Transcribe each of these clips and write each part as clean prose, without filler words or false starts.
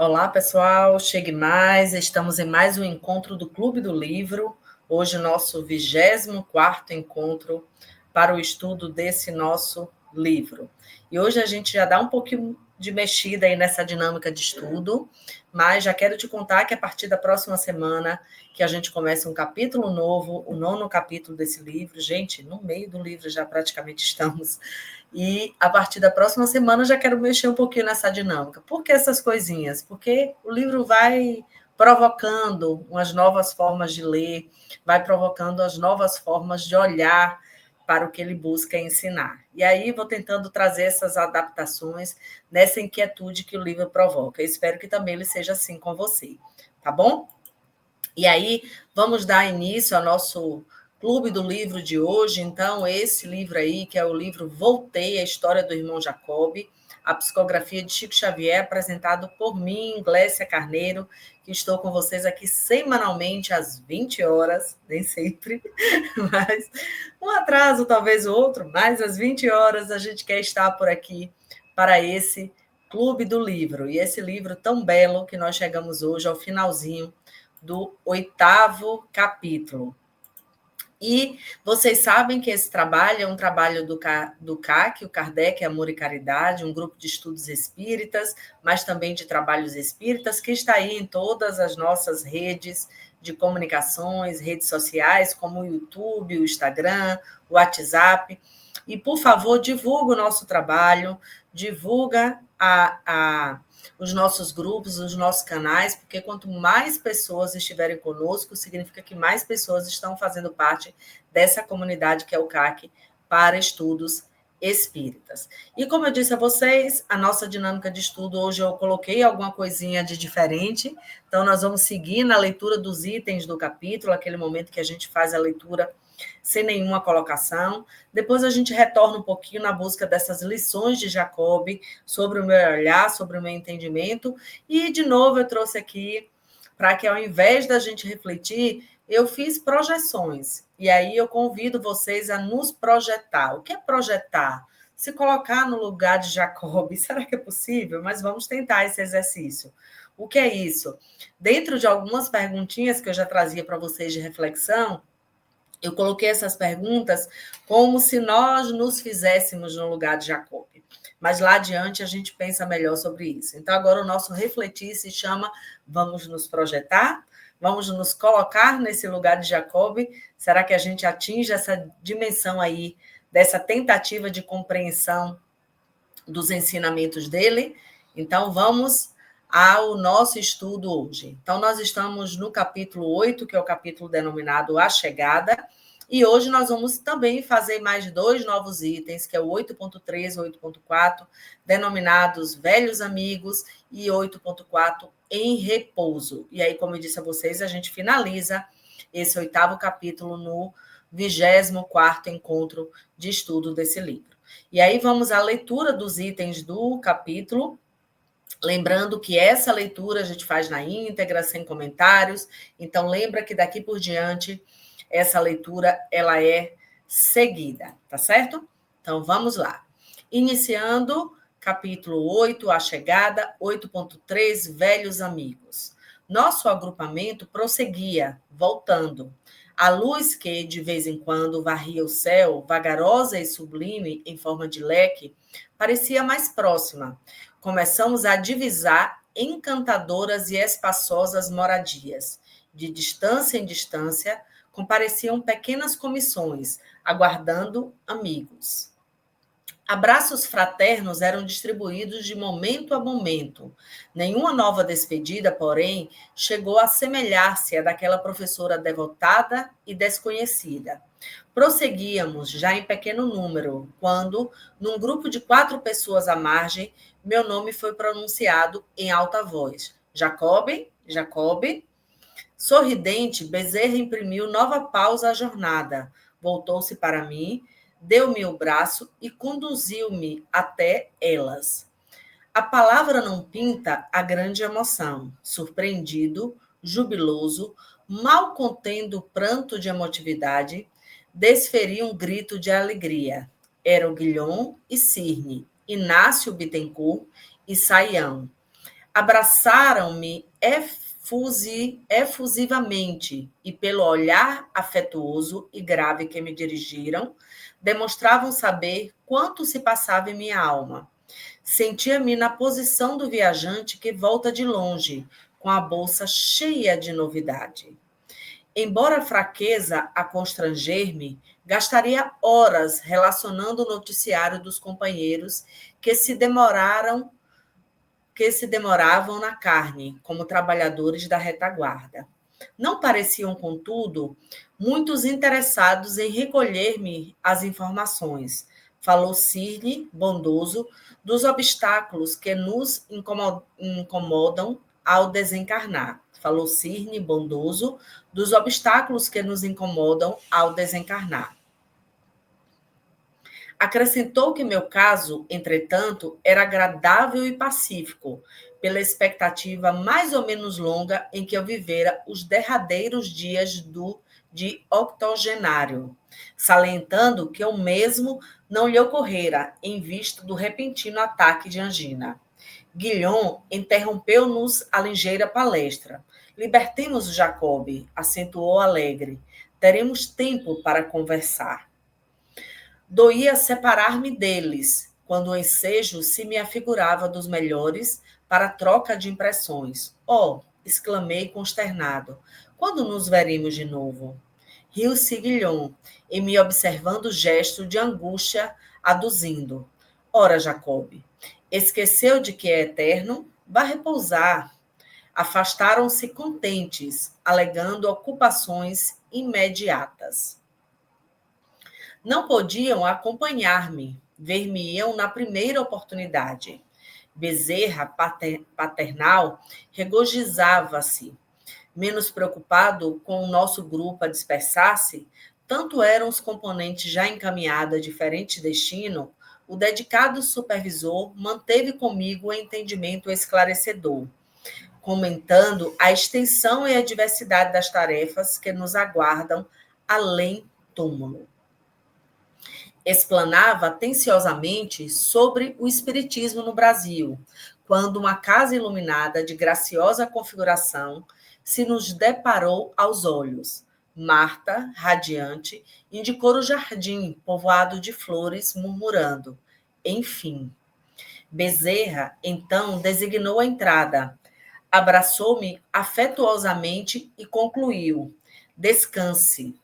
Olá, pessoal, chegue mais. Estamos em mais um encontro do Clube do Livro. Hoje, nosso 24º encontro para o estudo desse nosso livro. E hoje a gente já dá um pouquinho de mexida aí nessa dinâmica de estudo, mas já quero te contar que a partir da próxima semana que a gente começa um capítulo novo, o 9º capítulo desse livro. Gente, no meio do livro já praticamente estamos. E a partir da próxima semana eu já quero mexer um pouquinho nessa dinâmica. Por que essas coisinhas? Porque o livro vai provocando umas novas formas de ler, vai provocando as novas formas de olhar para o que ele busca ensinar. E aí vou tentando trazer essas adaptações nessa inquietude que o livro provoca. Eu espero que também ele seja assim com você, tá bom? E aí vamos dar início ao nosso Clube do Livro de hoje. Então, esse livro aí, que é o livro Voltei, a História do Irmão Jacob, a psicografia de Chico Xavier, apresentado por mim, Glécia Carneiro, que estou com vocês aqui semanalmente às 20 horas, nem sempre, mas um atraso, talvez outro, mas às 20 horas a gente quer estar por aqui para esse Clube do Livro. E esse livro tão belo que nós chegamos hoje ao finalzinho do 8º capítulo. E vocês sabem que esse trabalho é um trabalho do CAC, o Kardec Amor e Caridade, um grupo de estudos espíritas, mas também de trabalhos espíritas, que está aí em todas as nossas redes de comunicações, redes sociais, como o YouTube, o Instagram, o WhatsApp. E, por favor, divulga o nosso trabalho, divulga os nossos grupos, os nossos canais, porque quanto mais pessoas estiverem conosco, significa que mais pessoas estão fazendo parte dessa comunidade que é o CAC para estudos espíritas. E como eu disse a vocês, a nossa dinâmica de estudo, hoje eu coloquei alguma coisinha de diferente, então nós vamos seguir na leitura dos itens do capítulo, aquele momento que a gente faz a leitura sem nenhuma colocação. Depois a gente retorna um pouquinho na busca dessas lições de Jacob sobre o meu olhar, sobre o meu entendimento. E, de novo, eu trouxe aqui para que, ao invés da gente refletir, eu fiz projeções. E aí eu convido vocês a nos projetar. O que é projetar? Se colocar no lugar de Jacob. Será que é possível? Mas vamos tentar esse exercício. O que é isso? Dentro de algumas perguntinhas que eu já trazia para vocês de reflexão, eu coloquei essas perguntas como se nós nos fizéssemos no lugar de Jacob. Mas lá adiante a gente pensa melhor sobre isso. Então, agora o nosso refletir se chama Vamos nos projetar? Vamos nos colocar nesse lugar de Jacob? Será que a gente atinge essa dimensão aí, dessa tentativa de compreensão dos ensinamentos dele? Então, vamos ao nosso estudo hoje. Então, nós estamos no capítulo 8, que é o capítulo denominado A Chegada, e hoje nós vamos também fazer mais 2 novos itens, que é o 8.3 e 8.4, denominados Velhos Amigos, e 8.4 Em Repouso. E aí, como eu disse a vocês, a gente finaliza esse 8º capítulo no 24º encontro de estudo desse livro. E aí vamos à leitura dos itens do capítulo, lembrando que essa leitura a gente faz na íntegra, sem comentários. Então, lembra que daqui por diante, essa leitura ela é seguida, tá certo? Então, vamos lá. Iniciando capítulo 8, A Chegada, 8.3, Velhos Amigos. Nosso agrupamento prosseguia, voltando. A luz que, de vez em quando, varria o céu, vagarosa e sublime, em forma de leque, parecia mais próxima. Começamos a divisar encantadoras e espaçosas moradias. De distância em distância, compareciam pequenas comissões, aguardando amigos. Abraços fraternos eram distribuídos de momento a momento. Nenhuma nova despedida, porém, chegou a assemelhar-se à daquela professora devotada e desconhecida. Prosseguíamos, já em pequeno número, quando, num grupo de 4 pessoas à margem, meu nome foi pronunciado em alta voz. Jacob, Jacob. Sorridente, Bezerra imprimiu nova pausa à jornada. Voltou-se para mim, deu-me o braço e conduziu-me até elas. A palavra não pinta a grande emoção. Surpreendido, jubiloso, mal contendo o pranto de emotividade, desferi um grito de alegria. Era o Guilhom e Cirne, Inácio Bittencourt e Saião. Abraçaram-me efusivamente e, pelo olhar afetuoso e grave que me dirigiram, demonstravam saber quanto se passava em minha alma. Sentia-me na posição do viajante que volta de longe, com a bolsa cheia de novidade. Embora a fraqueza a constranger-me, gastaria horas relacionando o noticiário dos companheiros que se demoravam na carne, como trabalhadores da retaguarda. Não pareciam, contudo, muitos interessados em recolher-me as informações. Falou Cirne, bondoso, dos obstáculos que nos incomodam ao desencarnar. Falou Cirne, bondoso, dos obstáculos que nos incomodam ao desencarnar. Acrescentou que meu caso, entretanto, era agradável e pacífico, pela expectativa mais ou menos longa em que eu vivera os derradeiros dias de octogenário, salientando que o mesmo não lhe ocorrera em vista do repentino ataque de angina. Guilhom interrompeu-nos a ligeira palestra. Libertemos o Jacob, acentuou alegre. Teremos tempo para conversar. Doía separar-me deles, quando o ensejo se me afigurava dos melhores para troca de impressões. Oh, exclamei consternado, quando nos veremos de novo? Riu-se Guilhom, em me observando o gesto de angústia, aduzindo. Ora, Jacob, esqueceu de que é eterno? Vá repousar. Afastaram-se contentes, alegando ocupações imediatas. Não podiam acompanhar-me, ver-me-iam na primeira oportunidade. Bezerra, paternal, regozijava-se. Menos preocupado com o nosso grupo a dispersar-se, tanto eram os componentes já encaminhados a diferente destino, o dedicado supervisor manteve comigo o entendimento esclarecedor, comentando a extensão e a diversidade das tarefas que nos aguardam além túmulo. Explanava atenciosamente sobre o espiritismo no Brasil, quando uma casa iluminada de graciosa configuração se nos deparou aos olhos. Marta, radiante, indicou o jardim povoado de flores, murmurando: enfim. Bezerra, então, designou a entrada, abraçou-me afetuosamente e concluiu: descanse.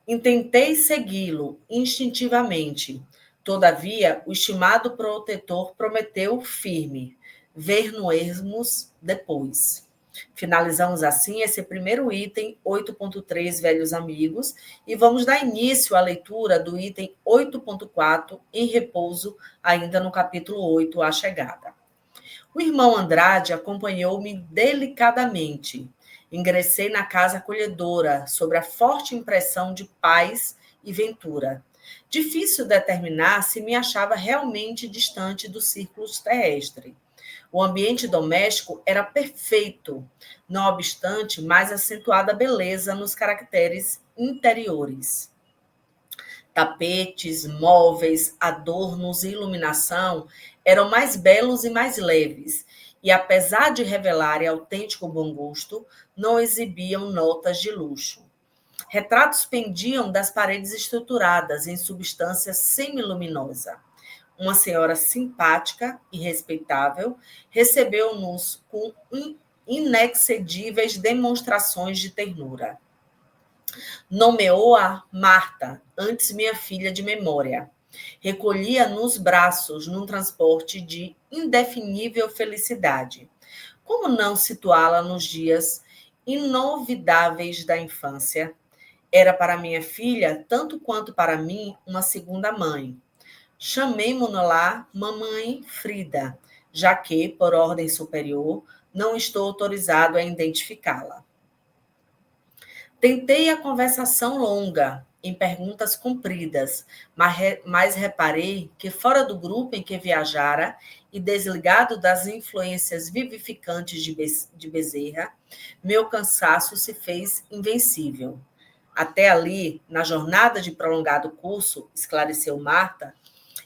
Intentei segui-lo instintivamente. Todavia, o estimado protetor prometeu firme: ver-nos depois. Finalizamos assim esse primeiro item 8.3, velhos amigos, e vamos dar início à leitura do item 8.4, em repouso, ainda no capítulo 8, a chegada. O irmão Andrade acompanhou-me delicadamente. Ingressei na casa acolhedora, sob a forte impressão de paz e ventura. Difícil determinar se me achava realmente distante do círculo terrestre. O ambiente doméstico era perfeito, não obstante mais acentuada beleza nos caracteres interiores. Tapetes, móveis, adornos e iluminação eram mais belos e mais leves, e apesar de revelarem autêntico bom gosto, não exibiam notas de luxo. Retratos pendiam das paredes estruturadas em substância semiluminosa. Uma senhora simpática e respeitável recebeu-nos com inexcedíveis demonstrações de ternura. Nomeou-a Marta, antes minha filha de memória. Recolhia nos braços num transporte de indefinível felicidade. Como não situá-la nos dias inovidáveis da infância? Era para minha filha, tanto quanto para mim, uma segunda mãe. Chamemo-la Mamãe Frida, já que, por ordem superior, não estou autorizado a identificá-la. Tentei a conversação longa, em perguntas compridas, mas reparei que, fora do grupo em que viajara e desligado das influências vivificantes de Bezerra, meu cansaço se fez invencível. Até ali, na jornada de prolongado curso, esclareceu Marta,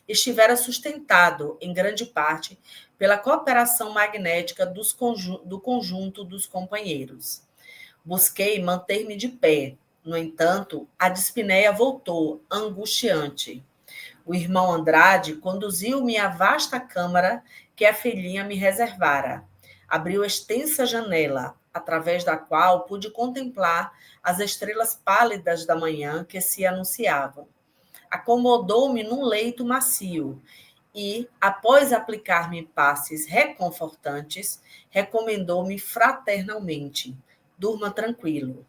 estivera sustentado, em grande parte, pela cooperação magnética do conjunto dos companheiros. Busquei manter-me de pé. No entanto, a dispneia voltou, angustiante. O irmão Andrade conduziu-me à vasta câmara que a filhinha me reservara. Abriu extensa janela, através da qual pude contemplar as estrelas pálidas da manhã que se anunciavam. Acomodou-me num leito macio e, após aplicar-me passes reconfortantes, recomendou-me fraternalmente: durma tranquilo.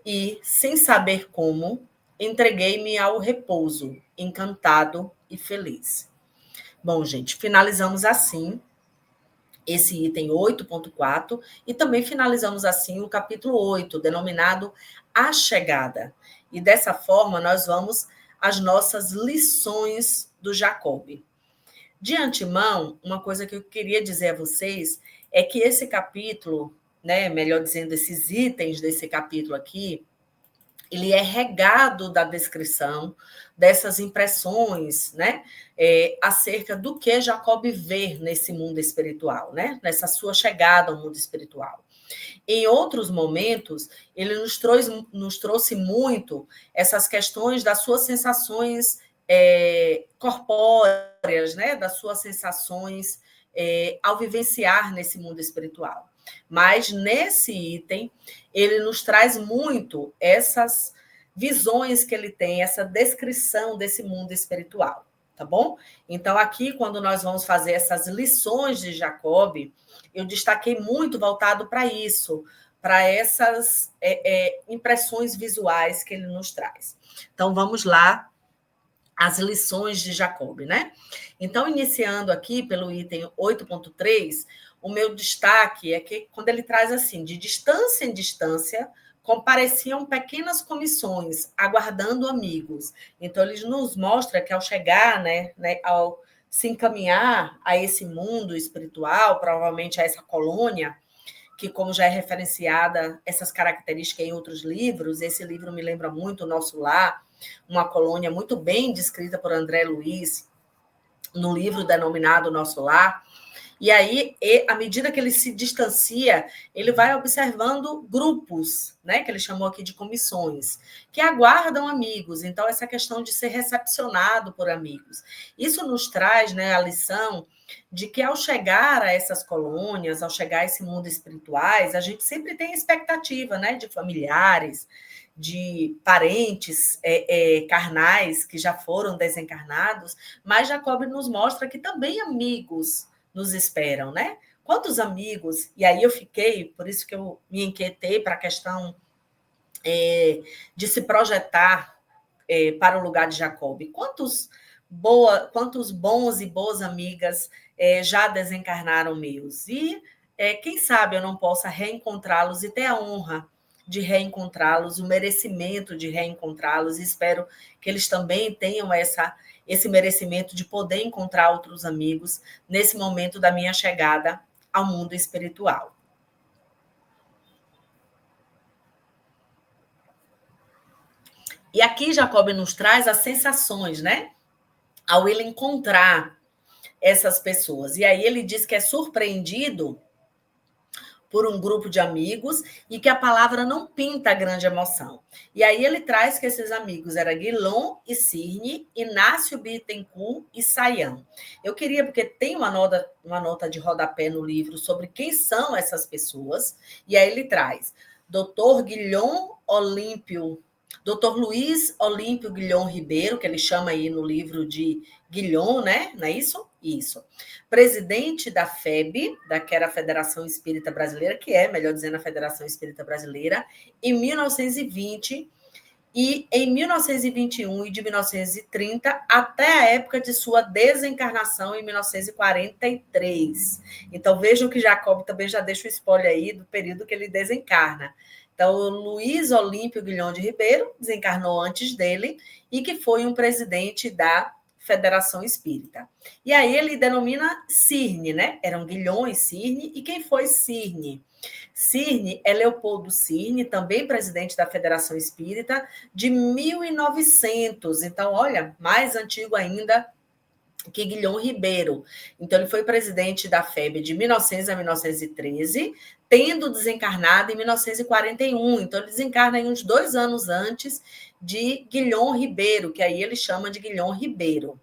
E, sem saber como, entreguei-me ao repouso, encantado e feliz. Bom, gente, finalizamos assim esse item 8.4 e também finalizamos assim o capítulo 8, denominado A Chegada. E dessa forma nós vamos às nossas lições do Jacob. De antemão, uma coisa que eu queria dizer a vocês é que esse capítulo, né, melhor dizendo, esses itens desse capítulo aqui, ele é regado da descrição dessas impressões, né, acerca do que Jacob vê nesse mundo espiritual, né, nessa sua chegada ao mundo espiritual. Em outros momentos, ele nos trouxe muito essas questões das suas sensações corpóreas, né, das suas sensações ao vivenciar nesse mundo espiritual. Mas nesse item, ele nos traz muito essas visões que ele tem, essa descrição desse mundo espiritual, tá bom? Então, aqui, quando nós vamos fazer essas lições de Jacob, eu destaquei muito voltado para isso, para essas impressões visuais que ele nos traz. Então, vamos lá, as lições de Jacob, né? Então, iniciando aqui pelo item 8.3, o meu destaque é que quando ele traz assim, de distância em distância, compareciam pequenas comissões, aguardando amigos. Então, ele nos mostra que ao chegar, né, ao se encaminhar a esse mundo espiritual, provavelmente a essa colônia, que, como já é referenciada essas características em outros livros, esse livro me lembra muito o Nosso Lar, uma colônia muito bem descrita por André Luiz, no livro denominado Nosso Lar. E aí, à medida que ele se distancia, ele vai observando grupos, né, que ele chamou aqui de comissões, que aguardam amigos. Então, essa questão de ser recepcionado por amigos. Isso nos traz, né, a lição de que, ao chegar a essas colônias, ao chegar a esse mundo espirituais, a gente sempre tem expectativa, né, de familiares, de parentes carnais que já foram desencarnados, mas Jacob nos mostra que também amigos nos esperam, né? Quantos amigos? E aí eu fiquei, por isso que eu me inquietei para a questão de se projetar para o lugar de Jacob. Quantos bons e boas amigas já desencarnaram meus? E quem sabe eu não possa reencontrá-los e ter a honra de reencontrá-los, o merecimento de reencontrá-los. E espero que eles também tenham esse merecimento de poder encontrar outros amigos nesse momento da minha chegada ao mundo espiritual. E aqui Jacob nos traz as sensações, né? Ao ele encontrar essas pessoas. E aí ele diz que é surpreendido por um grupo de amigos e que a palavra não pinta a grande emoção. E aí ele traz que esses amigos eram Guilom e Cirne, Inácio Bittencourt e Saião. Eu queria, porque tem uma nota de rodapé no livro sobre quem são essas pessoas, e aí ele traz Dr. Guilhom Olímpio, Dr. Luiz Olímpio Guilhom Ribeiro, que ele chama aí no livro de Guilhom, né? Não é isso? Isso. Presidente da FEB, que era a Federação Espírita Brasileira, que é, melhor dizendo, a Federação Espírita Brasileira, em 1920, e em 1921 e de 1930 até a época de sua desencarnação em 1943. Então, vejam que Jacob também já deixa o spoiler aí do período que ele desencarna. Então, o Luiz Olímpio Guilhom de Ribeiro desencarnou antes dele e que foi um presidente da Federação Espírita. E aí ele denomina Cirne, né? Eram Guilhom e Cirne. E quem foi Cirne? Cirne é Leopoldo Cirne, também presidente da Federação Espírita, de 1900. Então, olha, mais antigo ainda que Guilhom Ribeiro. Então, ele foi presidente da FEB de 1900 a 1913, tendo desencarnado em 1941. Então, ele desencarna uns 2 anos antes de Guilhom Ribeiro, que aí ele chama de Guilhom Ribeiro.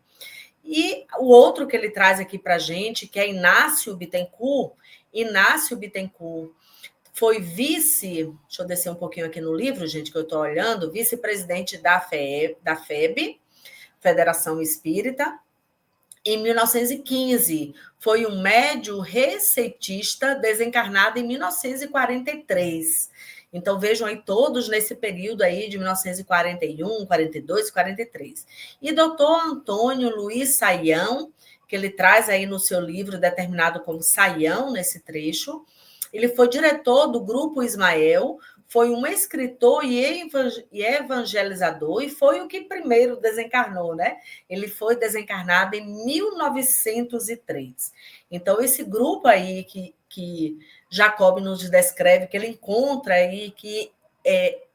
E o outro que ele traz aqui para a gente, que é Inácio Bittencourt. Inácio Bittencourt foi vice, deixa eu descer um pouquinho aqui no livro, gente, que eu estou olhando, vice-presidente da FEB, Federação Espírita, em 1915. Foi um médium receitista desencarnado em 1943. Então, vejam aí todos nesse período aí de 1941, 42, 43. E doutor Antônio Luiz Saião, que ele traz aí no seu livro, determinado como Saião, nesse trecho, ele foi diretor do Grupo Ismael, foi um escritor e evangelizador, e foi o que primeiro desencarnou, né? Ele foi desencarnado em 1903. Então, esse grupo aí que Jacob nos descreve, que ele encontra aí, que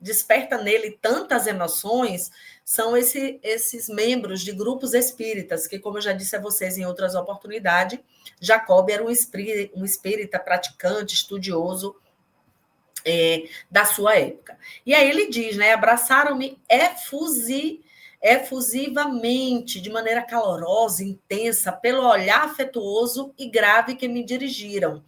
desperta nele tantas emoções, são esses membros de grupos espíritas, que, como eu já disse a vocês em outras oportunidades, Jacob era um espírita praticante, estudioso, da sua época. E aí ele diz, né? Abraçaram-me efusivamente, de maneira calorosa, intensa, pelo olhar afetuoso e grave que me dirigiram.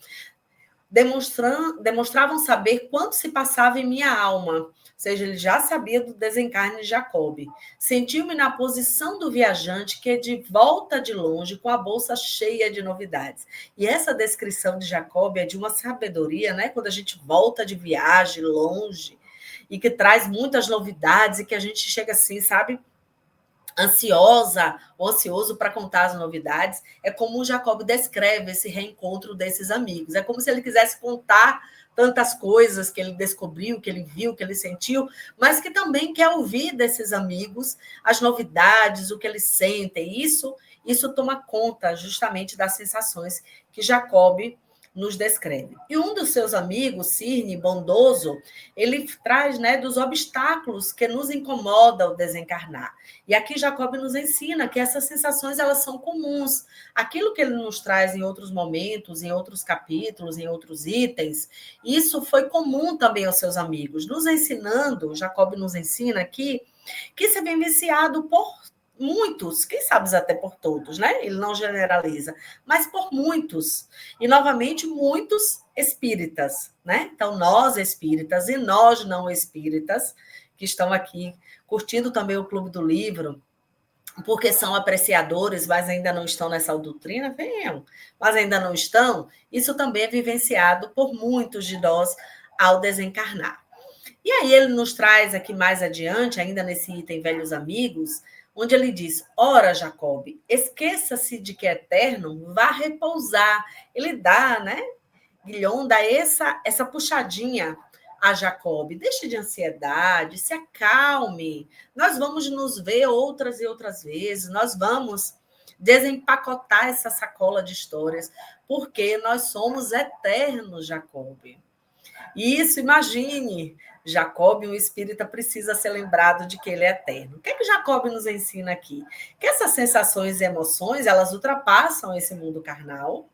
Demonstravam saber quanto se passava em minha alma, ou seja, ele já sabia do desencarne de Jacob. Sentiu-me na posição do viajante que de volta de longe, com a bolsa cheia de novidades. E essa descrição de Jacob é de uma sabedoria, né? Quando a gente volta de viagem longe e que traz muitas novidades e que a gente chega assim, sabe, ansiosa ou ansioso para contar as novidades, é como o Jacob descreve esse reencontro desses amigos. É como se ele quisesse contar tantas coisas que ele descobriu, que ele viu, que ele sentiu, mas que também quer ouvir desses amigos as novidades, o que eles sentem. Isso toma conta justamente das sensações que Jacob nos descreve. E um dos seus amigos, Cirne, bondoso, ele traz, né, dos obstáculos que nos incomodam ao desencarnar. E aqui Jacob nos ensina que essas sensações elas são comuns. Aquilo que ele nos traz em outros momentos, em outros capítulos, em outros itens, isso foi comum também aos seus amigos, nos ensinando, Jacob nos ensina aqui, que se vem viciado por muitos, quem sabe até por todos, né? Ele não generaliza, mas por muitos. E, novamente, muitos espíritas, né? Então, nós espíritas e nós não espíritas, que estão aqui curtindo também o Clube do Livro, porque são apreciadores, mas ainda não estão nessa doutrina, venham, mas ainda não estão, isso também é vivenciado por muitos de nós ao desencarnar. E aí ele nos traz aqui mais adiante, ainda nesse item Velhos Amigos, onde ele diz, ora, Jacob, esqueça-se de que é eterno, vá repousar. Ele dá, né? Guilhom dá essa puxadinha a Jacob. Deixe de ansiedade, se acalme. Nós vamos nos ver outras e outras vezes, nós vamos desempacotar essa sacola de histórias, porque nós somos eternos, Jacob. Isso, imagine, Jacob, um espírita, precisa ser lembrado de que ele é eterno. O que é que Jacob nos ensina aqui? Que essas sensações e emoções, elas ultrapassam esse mundo carnal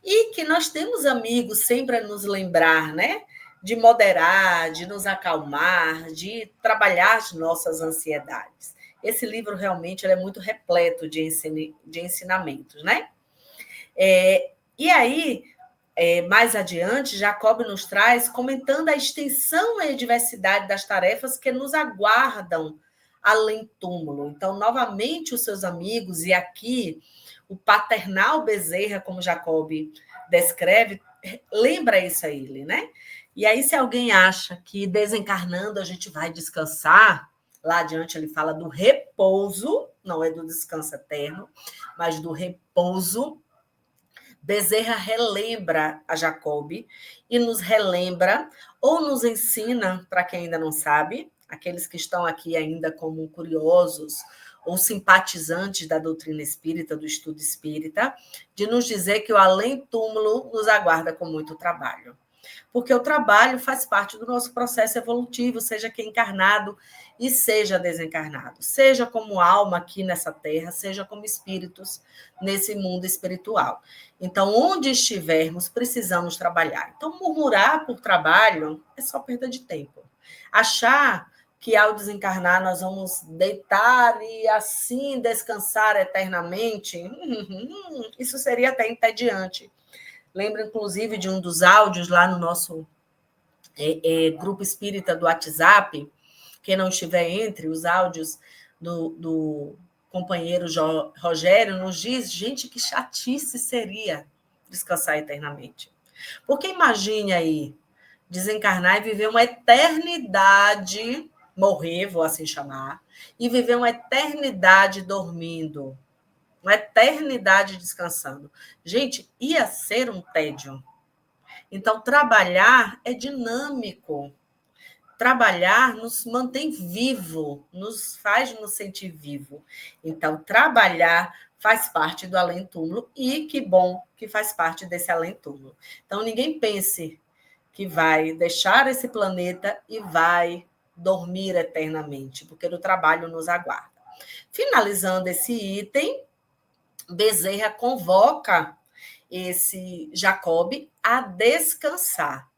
e que nós temos amigos sempre a nos lembrar, né? De moderar, de nos acalmar, de trabalhar as nossas ansiedades. Esse livro realmente ele é muito repleto de ensinamentos, né? E aí, mais adiante, Jacob nos traz comentando a extensão e a diversidade das tarefas que nos aguardam além túmulo. Então, novamente, os seus amigos, e aqui o paternal Bezerra, como Jacob descreve, lembra isso a ele, né? E aí, se alguém acha que desencarnando a gente vai descansar, lá adiante ele fala do repouso, não é do descanso eterno, mas do repouso. Bezerra relembra a Jacob e nos relembra ou nos ensina, para quem ainda não sabe, aqueles que estão aqui ainda como curiosos ou simpatizantes da doutrina espírita, do estudo espírita, de nos dizer que o além-túmulo nos aguarda com muito trabalho. Porque o trabalho faz parte do nosso processo evolutivo, seja que encarnado e seja desencarnado, seja como alma aqui nessa terra, seja como espíritos nesse mundo espiritual. Então, onde estivermos, precisamos trabalhar. Então, murmurar por trabalho é só perda de tempo. Achar que ao desencarnar nós vamos deitar e assim descansar eternamente, isso seria até entediante. Lembro, inclusive, de um dos áudios lá no nosso grupo espírita do WhatsApp. Quem não estiver entre os áudios do companheiro Rogério, nos diz, gente, que chatice seria descansar eternamente. Porque imagine aí, desencarnar e viver uma eternidade, morrer, vou assim chamar, e viver uma eternidade dormindo, uma eternidade descansando. Gente, ia ser um tédio. Então, trabalhar é dinâmico. Trabalhar nos mantém vivo, nos faz nos sentir vivo. Então, trabalhar faz parte do além-túmulo e que bom que faz parte desse além-túmulo. Então, ninguém pense que vai deixar esse planeta e vai dormir eternamente, porque o trabalho nos aguarda. Finalizando esse item, Bezerra convoca esse Jacob a descansar,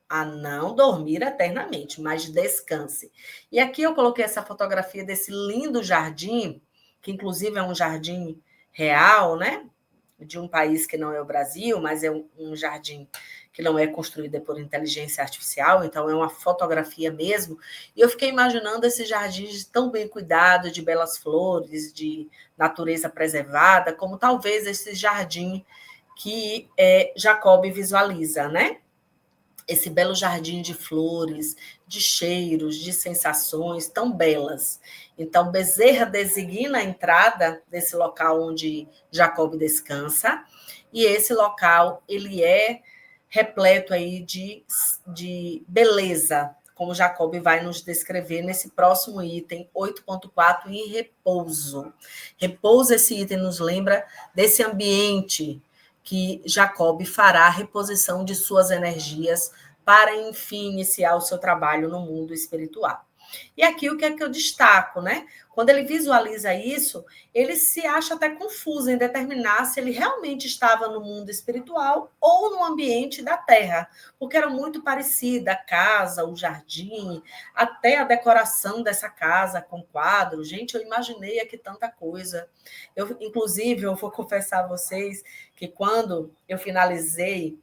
a não dormir eternamente, mas descanse. E aqui eu coloquei essa fotografia desse lindo jardim, que inclusive é um jardim real, né? De um país que não é o Brasil, mas é um jardim que não é construído por inteligência artificial, então é uma fotografia mesmo. E eu fiquei imaginando esses jardins tão bem cuidados, de belas flores, de natureza preservada, como talvez esse jardim que Jacob visualiza, né? Esse belo jardim de flores, de cheiros, de sensações tão belas. Então, Bezerra designa a entrada desse local onde Jacob descansa, e esse local ele é repleto aí de beleza, como Jacob vai nos descrever nesse próximo item 8.4, em repouso. Repouso, esse item nos lembra desse ambiente que Jacob fará a reposição de suas energias para, enfim, iniciar o seu trabalho no mundo espiritual. E aqui o que é que eu destaco, né? Quando ele visualiza isso, ele se acha até confuso em determinar se ele realmente estava no mundo espiritual ou no ambiente da Terra, porque era muito parecida a casa, o jardim, até a decoração dessa casa com quadros. Gente, eu imaginei aqui tanta coisa. Inclusive, eu vou confessar a vocês que quando eu finalizei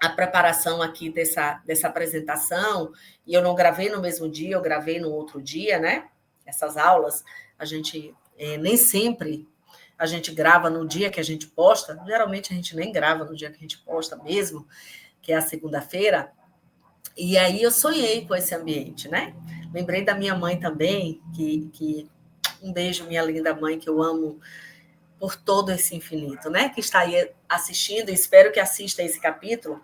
a preparação aqui dessa apresentação, e eu não gravei no mesmo dia, eu gravei no outro dia, né? Essas aulas, a gente nem sempre a gente grava no dia que a gente posta, geralmente a gente nem grava no dia que a gente posta mesmo, que é a segunda-feira, e aí eu sonhei com esse ambiente, né? Lembrei da minha mãe também, que um beijo, minha linda mãe, que eu amo por todo esse infinito, né? Que está aí assistindo, espero que assista esse capítulo.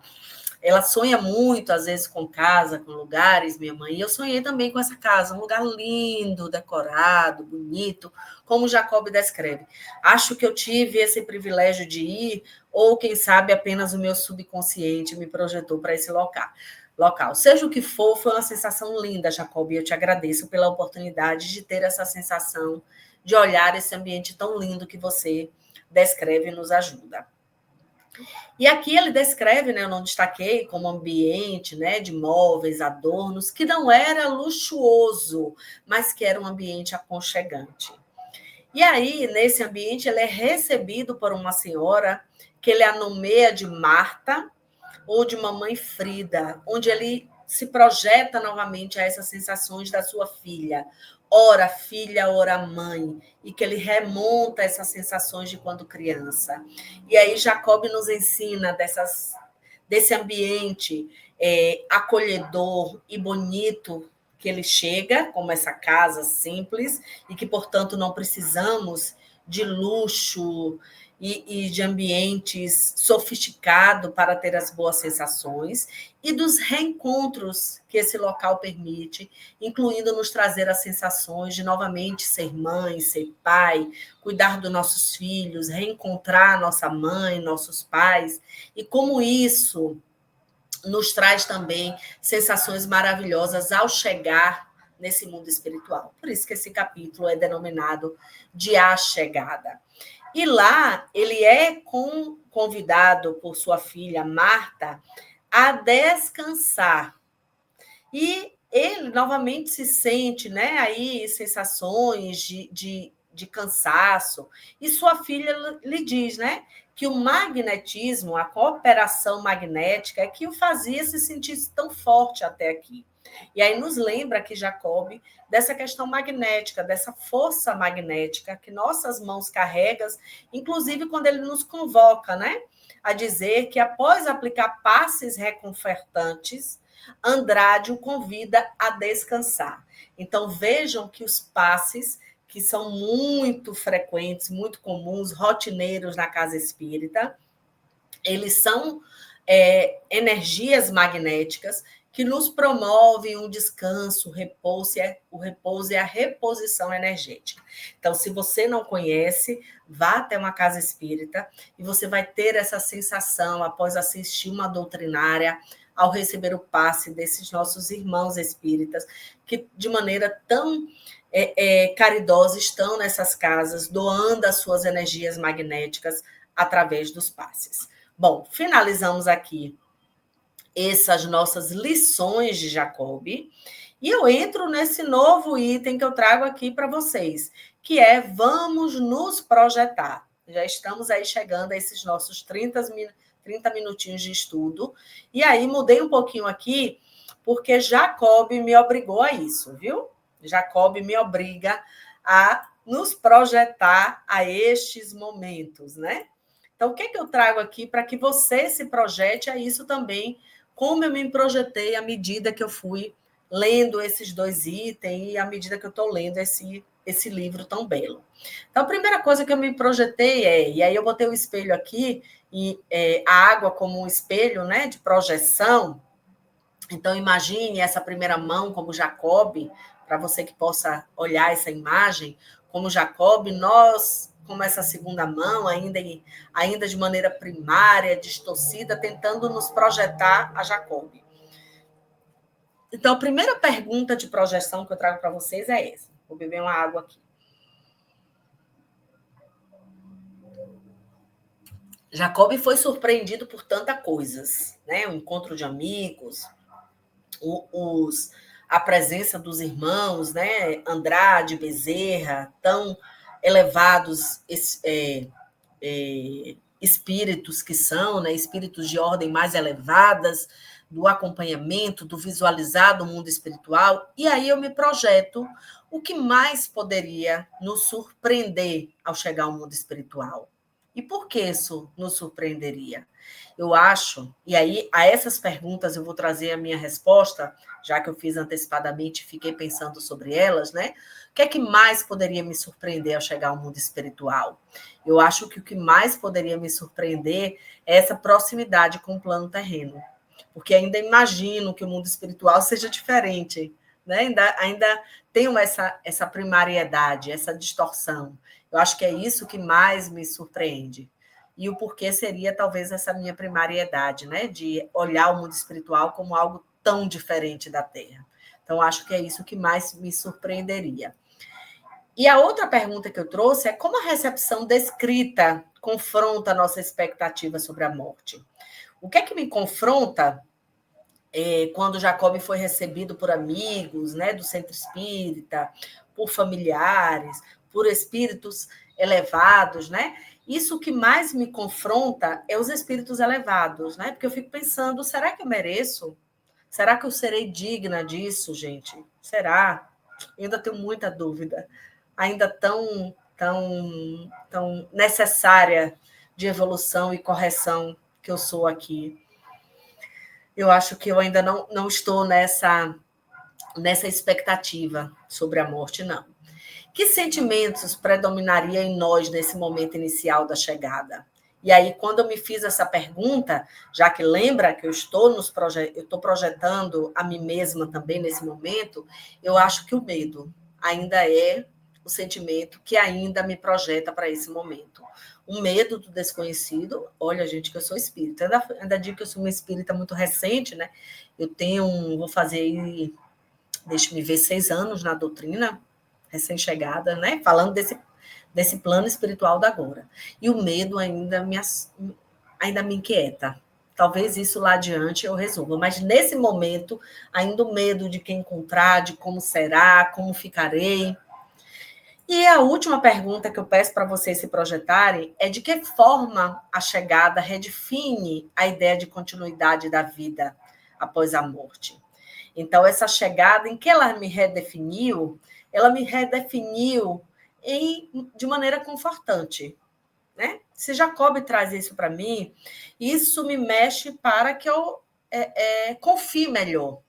Ela sonha muito, às vezes, com casa, com lugares, minha mãe. E eu sonhei também com essa casa, um lugar lindo, decorado, bonito, como Jacob descreve. Acho que eu tive esse privilégio de ir, ou, quem sabe, apenas o meu subconsciente me projetou para esse local. Seja o que for, foi uma sensação linda, Jacob, e eu te agradeço pela oportunidade de ter essa sensação de olhar esse ambiente tão lindo que você descreve e nos ajuda. E aqui ele descreve, né, eu não destaquei, como ambiente, né, de móveis, adornos, que não era luxuoso, mas que era um ambiente aconchegante. E aí, nesse ambiente, ele é recebido por uma senhora que ele a nomeia de Marta ou de Mamãe Frida, onde ele se projeta novamente a essas sensações da sua filha. Ora filha, ora mãe, e que ele remonta essas sensações de quando criança. E aí Jacob nos ensina desse ambiente acolhedor e bonito que ele chega, como essa casa simples, e que, portanto, não precisamos de luxo e de ambientes sofisticados para ter as boas sensações, e dos reencontros que esse local permite, incluindo nos trazer as sensações de novamente ser mãe, ser pai, cuidar dos nossos filhos, reencontrar nossa mãe, nossos pais, e como isso nos traz também sensações maravilhosas ao chegar nesse mundo espiritual. Por isso que esse capítulo é denominado de A Chegada. E lá ele é convidado por sua filha Marta a descansar. E ele novamente se sente, né, aí sensações de cansaço. E sua filha lhe diz, né, que o magnetismo, a cooperação magnética, é que o fazia se sentir tão forte até aqui. E aí nos lembra aqui Jacob dessa questão magnética, dessa força magnética que nossas mãos carregam, inclusive quando ele nos convoca, né, a dizer que após aplicar passes reconfortantes, Andrade o convida a descansar. Então vejam que os passes que são muito frequentes, muito comuns, rotineiros na casa espírita, eles são energias magnéticas que nos promovem um descanso, o repouso e a reposição energética. Então, se você não conhece, vá até uma casa espírita e você vai ter essa sensação após assistir uma doutrinária, ao receber o passe desses nossos irmãos espíritas, que de maneira tão caridosa estão nessas casas, doando as suas energias magnéticas através dos passes. Bom, finalizamos aqui essas nossas lições de Jacob, e eu entro nesse novo item que eu trago aqui para vocês, que é vamos nos projetar. Já estamos aí chegando a esses nossos 30 minutinhos de estudo, e aí mudei um pouquinho aqui, porque Jacob me obrigou a isso, viu? Jacob me obriga a nos projetar a estes momentos, né? Então, o que eu trago aqui para que você se projete a isso também, como eu me projetei à medida que eu fui lendo esses dois itens e à medida que eu estou lendo esse livro tão belo. Então, a primeira coisa que eu me projetei e aí eu botei o espelho aqui, e a água como um espelho, né, de projeção. Então, imagine essa primeira mão como Jacob, para você que possa olhar essa imagem, como Jacob, nós, como essa segunda mão, ainda de maneira primária, distorcida, tentando nos projetar a Jacob. Então, a primeira pergunta de projeção que eu trago para vocês é essa. Vou beber uma água aqui. Jacob foi surpreendido por tantas coisas, né? O encontro de amigos, a presença dos irmãos, né? Andrade, Bezerra, tão elevados espíritos que são, né? Espíritos de ordem mais elevadas, do acompanhamento, do visualizar do mundo espiritual. E aí eu me projeto o que mais poderia nos surpreender ao chegar ao mundo espiritual. E por que isso nos surpreenderia? Eu acho, e aí a essas perguntas eu vou trazer a minha resposta, já que eu fiz antecipadamente e fiquei pensando sobre elas, né? O que é que mais poderia me surpreender ao chegar ao mundo espiritual? Eu acho que o que mais poderia me surpreender é essa proximidade com o plano terreno, porque ainda imagino que o mundo espiritual seja diferente, né? Ainda tenho essa primariedade, essa distorção. Eu acho que é isso que mais me surpreende. E o porquê seria talvez essa minha primariedade, né? De olhar o mundo espiritual como algo tão diferente da Terra. Então, acho que é isso que mais me surpreenderia. E a outra pergunta que eu trouxe é como a recepção descrita confronta a nossa expectativa sobre a morte. O que é que me confronta quando Jacob foi recebido por amigos, né, do centro espírita, por familiares, por espíritos elevados, né? Isso que mais me confronta é os espíritos elevados, né? Porque eu fico pensando, será que eu mereço? Será que eu serei digna disso, gente? Será? Eu ainda tenho muita dúvida. Ainda tão necessária de evolução e correção que eu sou aqui. Eu acho que eu ainda não estou nessa expectativa sobre a morte, não. Que sentimentos predominariam em nós nesse momento inicial da chegada? E aí, quando eu me fiz essa pergunta, já que lembra que eu estou projetando a mim mesma também nesse momento, eu acho que o medo ainda é o sentimento que ainda me projeta para esse momento. um medo do desconhecido. Olha, gente, que eu sou espírita. Ainda digo que eu sou uma espírita muito recente, né? Vou fazer, deixa-me ver, 6 anos na doutrina, recém-chegada, né? Falando desse plano espiritual da agora. E o medo ainda me inquieta. Talvez isso lá adiante eu resolva, mas nesse momento, ainda o medo de quem encontrar, de como será, como ficarei. E a última pergunta que eu peço para vocês se projetarem é de que forma a chegada redefine a ideia de continuidade da vida após a morte. Então, essa chegada, em que ela me redefiniu? Ela me redefiniu de maneira confortante. Né? Se Jacob traz isso para mim, isso me mexe para que eu confie melhor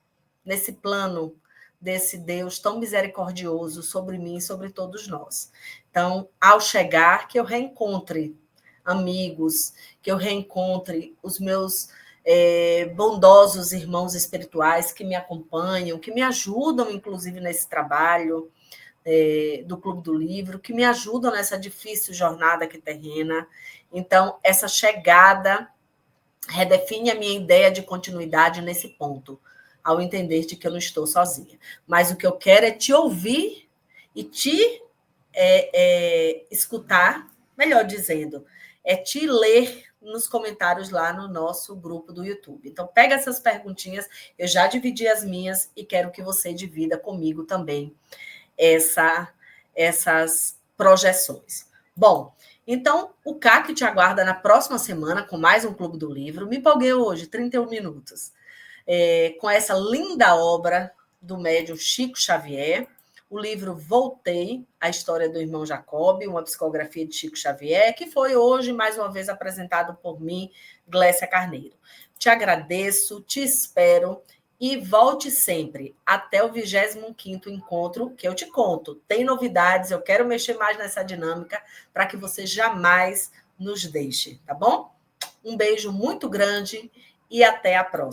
nesse plano desse Deus tão misericordioso sobre mim e sobre todos nós. Então, ao chegar, que eu reencontre amigos, que eu reencontre os meus bondosos irmãos espirituais que me acompanham, que me ajudam, inclusive, nesse trabalho do Clube do Livro, que me ajudam nessa difícil jornada aqui terrena. Então, essa chegada redefine a minha ideia de continuidade nesse ponto, ao entender de que eu não estou sozinha. Mas o que eu quero é te ouvir e te escutar, melhor dizendo, é te ler nos comentários lá no nosso grupo do YouTube. Então, pega essas perguntinhas, eu já dividi as minhas e quero que você divida comigo também essas projeções. Bom, então, o CAC te aguarda na próxima semana com mais um Clube do Livro. Me empolguei hoje, 31 minutos, com essa linda obra do médium Chico Xavier, o livro Voltei, a história do irmão Jacob, uma psicografia de Chico Xavier, que foi hoje, mais uma vez, apresentado por mim, Glécia Carneiro. Te agradeço, te espero e volte sempre. Até o 25º encontro, que eu te conto. Tem novidades, eu quero mexer mais nessa dinâmica para que você jamais nos deixe, tá bom? Um beijo muito grande e até a próxima.